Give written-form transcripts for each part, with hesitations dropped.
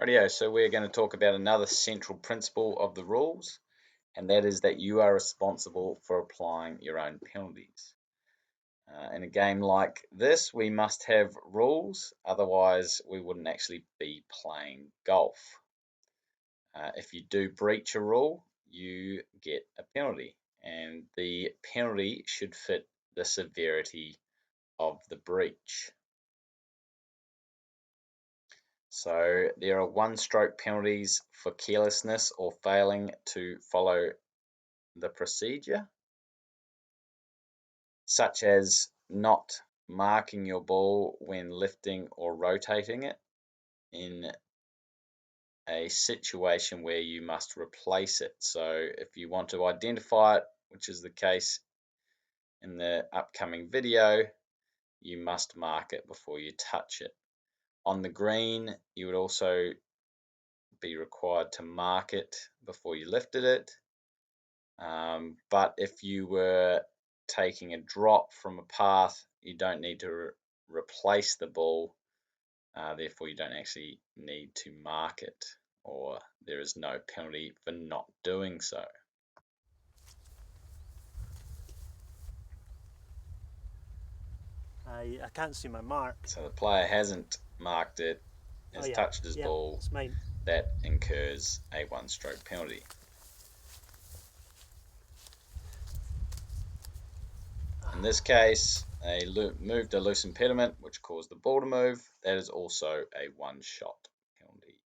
Rightio, so we're going to talk about another central principle of the rules, and that is that you are responsible for applying your own penalties. In a game like this, we must have rules, otherwise we wouldn't actually be playing golf. If you do breach a rule, you get a penalty, and the penalty should fit the severity of the breach. So there are one-stroke penalties for carelessness or failing to follow the procedure, such as not marking your ball when lifting or rotating it in a situation where you must replace it. So if you want to identify it, which is the case in the upcoming video, you must mark it before you touch it. On the green, you would also be required to mark it before you lifted it. But if you were taking a drop from a path, you don't need to replace the ball, therefore you don't actually need to mark it, or there is no penalty for not doing so. I can't see my mark. So the player hasn't marked it, has touched his ball, it's mine. that incurs a one-stroke penalty. In this case, they moved a loose impediment, which caused the ball to move. That is also a one-shot penalty.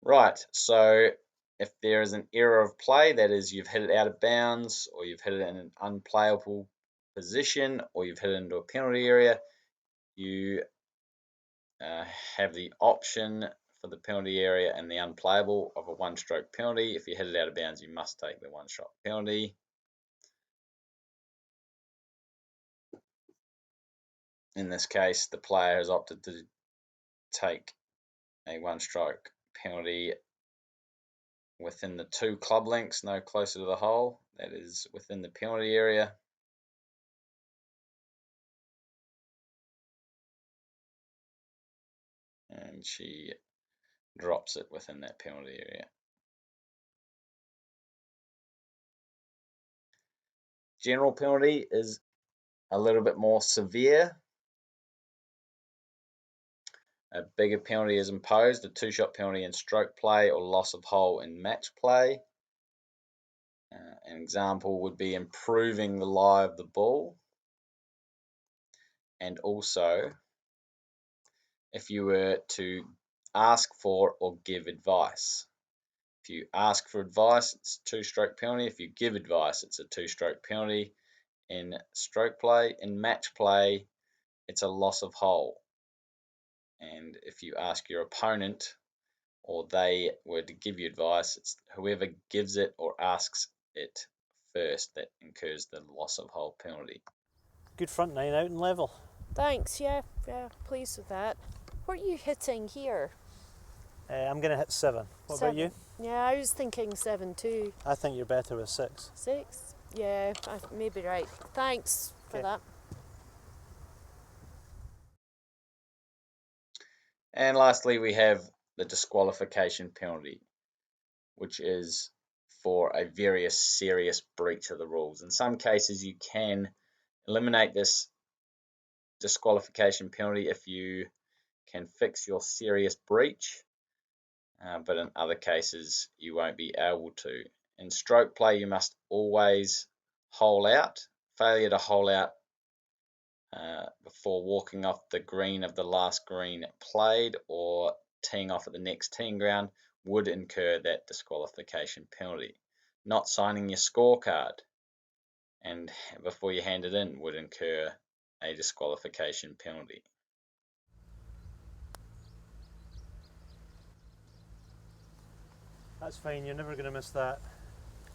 Right, so if there is an error of play, that is you've hit it out of bounds, or you've hit it in an unplayable position, or you've hit it into a penalty area, you have the option for the penalty area and the unplayable of a one-stroke penalty. If you hit it out of bounds, you must take the one-shot penalty. In this case, the player has opted to take a one-stroke penalty within the 2 club lengths, no closer to the hole. That is within the penalty area. And she drops it within that penalty area. General penalty is a little bit more severe. A bigger penalty is imposed, a 2-shot penalty in stroke play or loss of hole in match play. An example would be improving the lie of the ball. And also, if you were to ask for or give advice. If you ask for advice, it's a 2-stroke penalty. If you give advice, it's a 2-stroke penalty. In stroke play, in match play, it's a loss of hole. And if you ask your opponent or they were to give you advice, it's whoever gives it or asks it first that incurs the loss of hole penalty. Good front 9 out and level. Thanks, yeah, pleased with that. What are you hitting here? I'm going to hit 7. What about you? Yeah, I was thinking 7 too. I think you're better with 6. 6? Yeah, I may be right. Thanks for that. And lastly, we have the disqualification penalty, which is for a very serious breach of the rules. In some cases, you can eliminate this disqualification penalty if you can fix your serious breach, but in other cases, you won't be able to. In stroke play, you must always hole out. Failure to hole out before walking off the green of the last green played or teeing off at the next teeing ground would incur that disqualification penalty. Not signing your scorecard and before you hand it in would incur a disqualification penalty. That's fine, you're never going to miss that.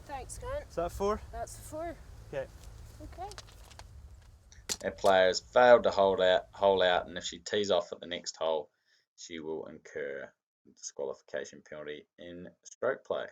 Thanks, Grant. Is that a 4? That's the 4. Okay. Okay. That player has failed to hole out, and if she tees off at the next hole, she will incur a disqualification penalty in stroke play.